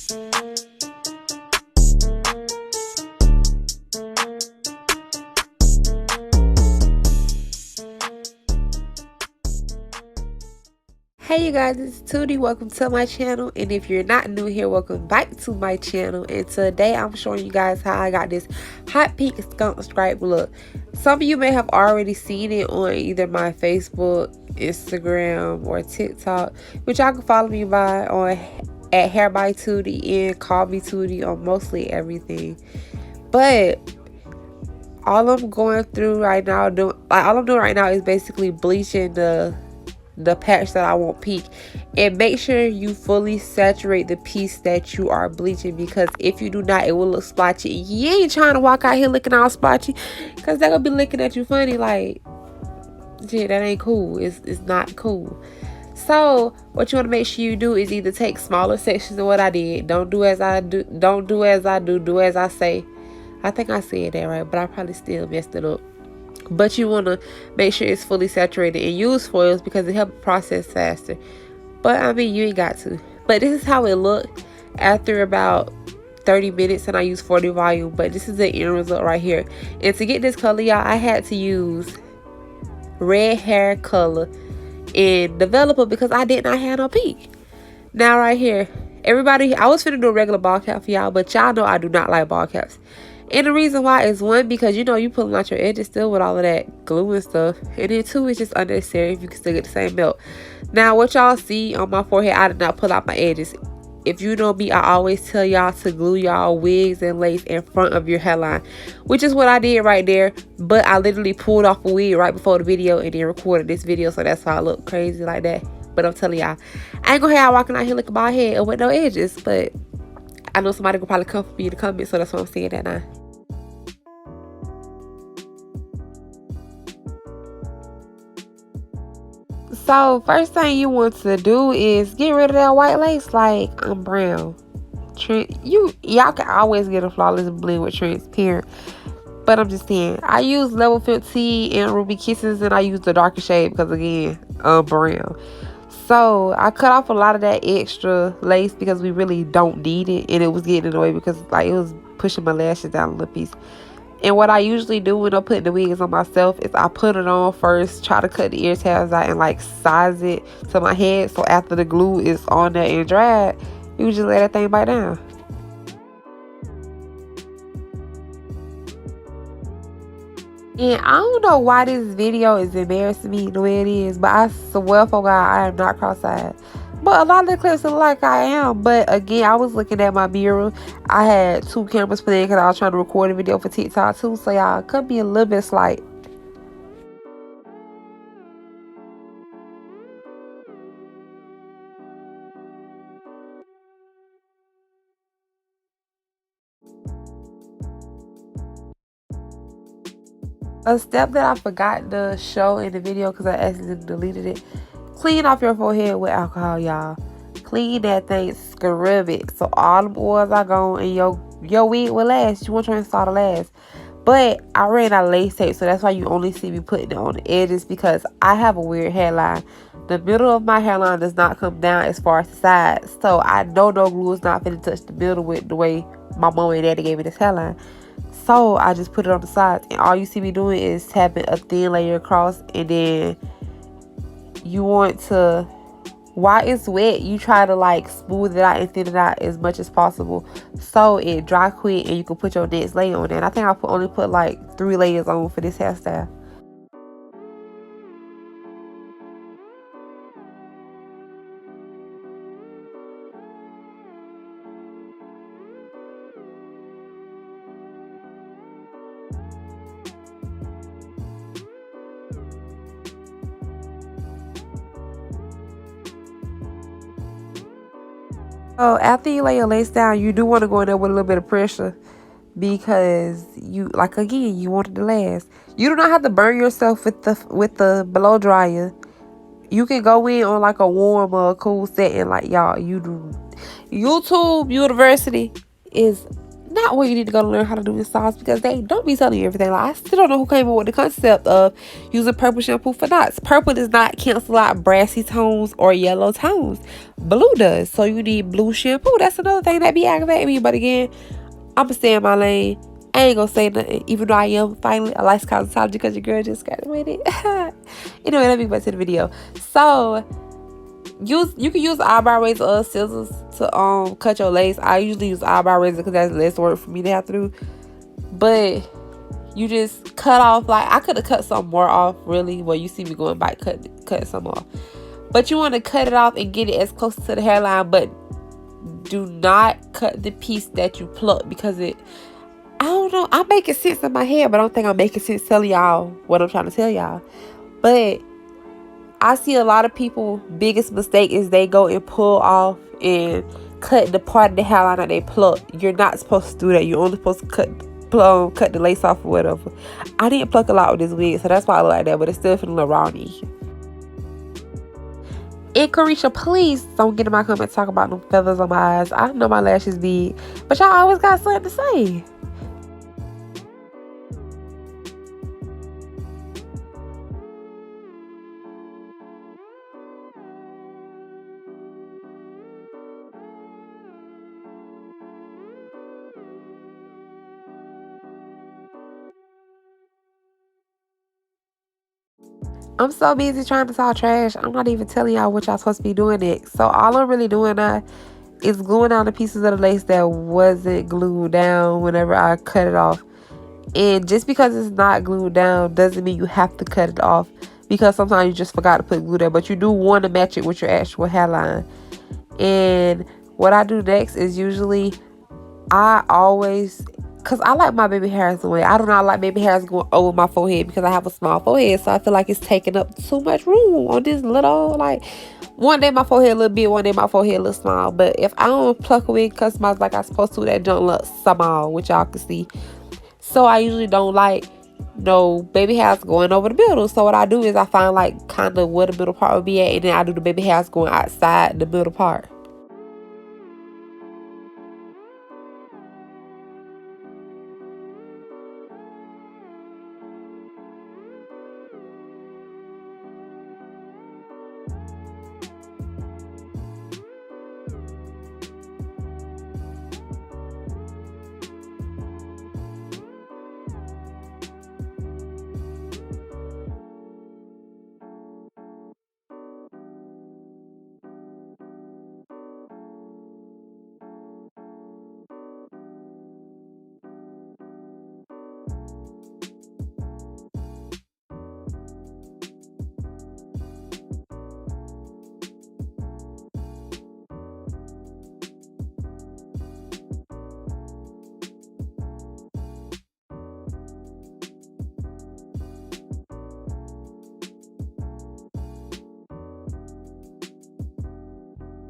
Hey you guys, it's Tootie. Welcome to my channel, and if you're not new here, welcome back to my channel. And today I'm showing you guys how I got this hot pink skunk stripe look. Some of you may have already seen it on either my Facebook, Instagram, or TikTok, which y'all can follow me by on at Hairbytoudie and Call Me Tootie on mostly everything. But all I'm going through right now, all I'm doing right now is basically bleaching the patch that I want pink, and make sure you fully saturate the piece that you are bleaching, because if you do not, it will look splotchy. You ain't trying to walk out here looking all splotchy, because they're gonna be looking at you funny like, shit, that ain't cool. It's not cool. So what you want to make sure you do is either take smaller sections of what I did. Don't do as I do, do as I say. I think I said that right, but I probably still messed it up. But you want to make sure it's fully saturated, and use foils because it helps process faster. But I mean, you ain't got to. But this is how it looked after about 30 minutes, and I used 40 volume. But this is the end result right here. And to get this color, y'all, I had to use red hair color in developer because I did not have no pink. Now right here, everybody, I was finna do a regular ball cap for y'all, but y'all know I do not like ball caps. And the reason why is, one, because you know you pulling out your edges still with all of that glue and stuff. And then two, it's just unnecessary if you can still get the same melt. Now what y'all see on my forehead, I did not pull out my edges. If you know me, I always tell y'all to glue y'all wigs and lace in front of your hairline, which is what I did right there. But I literally pulled off a wig right before the video and then recorded this video, so that's why I look crazy like that. But I'm telling y'all, I ain't gonna have y'all walking out here looking bald head with no edges. But I know somebody could probably come for me in the comments, so that's why I'm saying that now. So first thing you want to do is get rid of that white lace. Like, I'm brown. Y'all can always get a flawless blend with transparent. But I'm just saying, I use level 15 and Ruby Kisses, and I use the darker shade because, again, I'm brown. So I cut off a lot of that extra lace because we really don't need it, and it was getting in the way because like it was pushing my lashes down a little piece. And what I usually do when I'm putting the wigs on myself is I put it on first, try to cut the ear tabs out and like size it to my head, so after the glue is on there and dried, you just let that thing bite down. And I don't know why this video is embarrassing me the way it is, but I swear for God, I am not cross-eyed. But a lot of the clips look like I am. But again, I was looking at my mirror. I had two cameras playing because I was trying to record a video for TikTok too. So y'all could be a little bit slight. A step that I forgot to show in the video because I accidentally deleted it. Clean off your forehead with alcohol, y'all. Clean that thing, scrub it, so all the oils are gone and your wig will last. You want your install to last. But I ran out of lace tape, so that's why you only see me putting it on the edges, because I have a weird hairline. The middle of my hairline does not come down as far as the sides, so I know no glue is not going to touch the middle with the way my mom and daddy gave me this hairline. So I just put it on the sides, and all you see me doing is tapping a thin layer across. And then you want to, while it's wet, you try to like smooth it out and thin it out as much as possible so it dry quick and you can put your next layer on there. And I think I only put like 3 layers on for this hairstyle. So after you lay your lace down, you do want to go in there with a little bit of pressure, because you, like, again, you want it to last. You do not have to burn yourself with the blow dryer. You can go in on like a warm or a cool setting. Like, y'all, YouTube University is not where you need to go to learn how to do massage, because they don't be telling you everything. Like, I still don't know who came up with the concept of using purple shampoo for knots. Purple does not cancel out brassy tones or yellow tones. Blue does. So you need blue shampoo. That's another thing that be aggravating me. But again, I'ma stay in my lane. I ain't gonna say nothing, even though I am finally a licensed cosmetologist, because your girl just got with it. Anyway, let me get to the video. So you can use eyebrow razor or scissors to cut your lace. I usually use eyebrow razor because that's less work for me to have to do. But you just cut off, like, I could have cut some more off, really. Well, you see me going by cut some off. But you want to cut it off and get it as close to the hairline, but do not cut the piece that you pluck, because I don't know, I'm making sense in my head, but I don't think I'm making sense telling y'all what I'm trying to tell y'all. But I see a lot of people, biggest mistake is they go and pull off and cut the part of the hairline that they pluck. You're not supposed to do that. You're only supposed to cut the lace off or whatever. I didn't pluck a lot with this wig, so that's why I look like that, but it's still feeling a little rowdy. And Carisha, please don't get in my comments talk about them feathers on my eyes. I know my lashes big, but y'all always got something to say. I'm so busy trying to talk trash, I'm not even telling y'all what y'all supposed to be doing next. So all I'm really doing now is gluing down the pieces of the lace that wasn't glued down whenever I cut it off. And just because it's not glued down doesn't mean you have to cut it off, because sometimes you just forgot to put glue there. But you do want to match it with your actual hairline. And what I do next is usually because I like my baby hairs the way. I do not like baby hairs going over my forehead, because I have a small forehead. So I feel like it's taking up too much room on this little, like, one day my forehead a little big, one day my forehead a little small. But if I don't pluck a wig customize like I supposed to, that don't look small, which y'all can see. So I usually don't like no baby hairs going over the middle. So what I do is I find like kind of where the middle part would be at, and then I do the baby hairs going outside the middle part.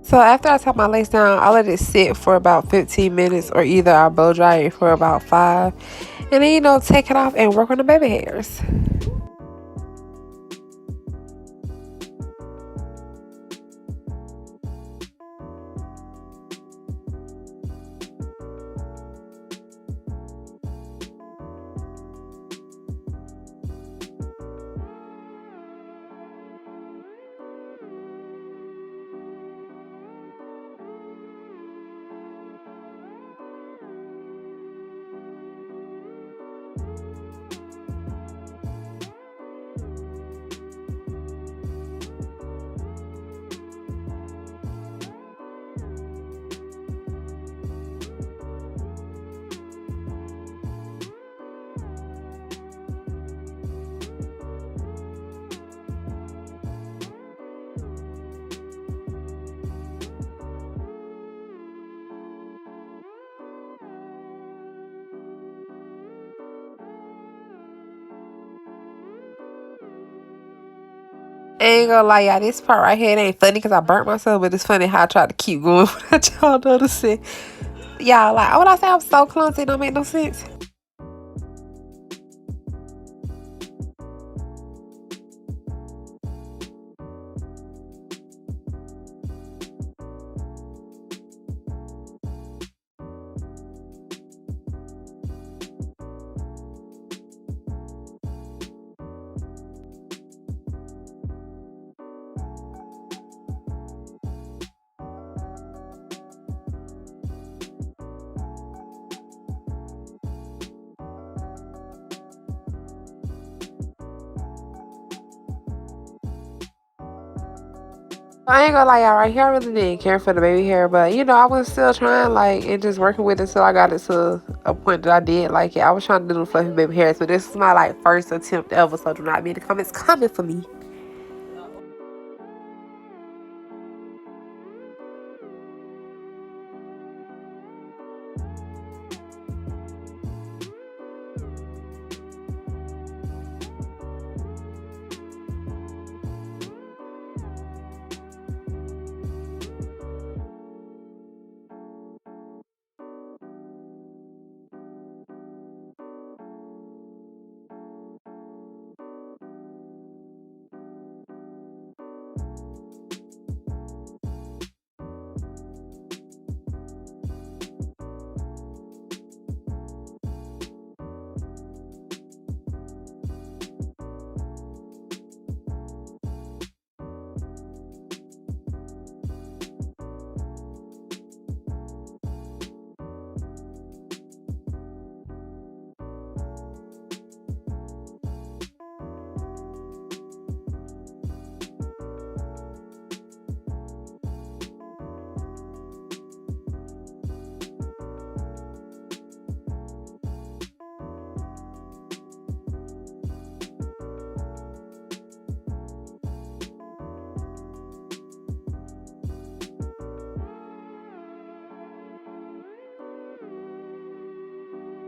So after I top my lace down, I let it sit for about 15 minutes, or either I blow dry it for about 5. And then, take it off and work on the baby hairs. I ain't gonna lie, y'all, this part right here, it ain't funny because I burnt myself, but it's funny how I tried to keep going without y'all noticing. Y'all, like, what I say, I'm so clumsy, it don't make no sense. I ain't gonna lie, y'all, right here, I really didn't care for the baby hair, but you know, I was still trying, like, and just working with it until I got it to a point that I did like it. I was trying to do the fluffy baby hairs, but this is my, like, first attempt ever, so do not be in the comments coming for me.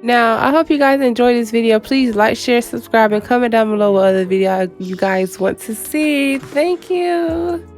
Now, I hope you guys enjoyed this video. Please like, share, subscribe, and comment down below what other video you guys want to see. Thank you.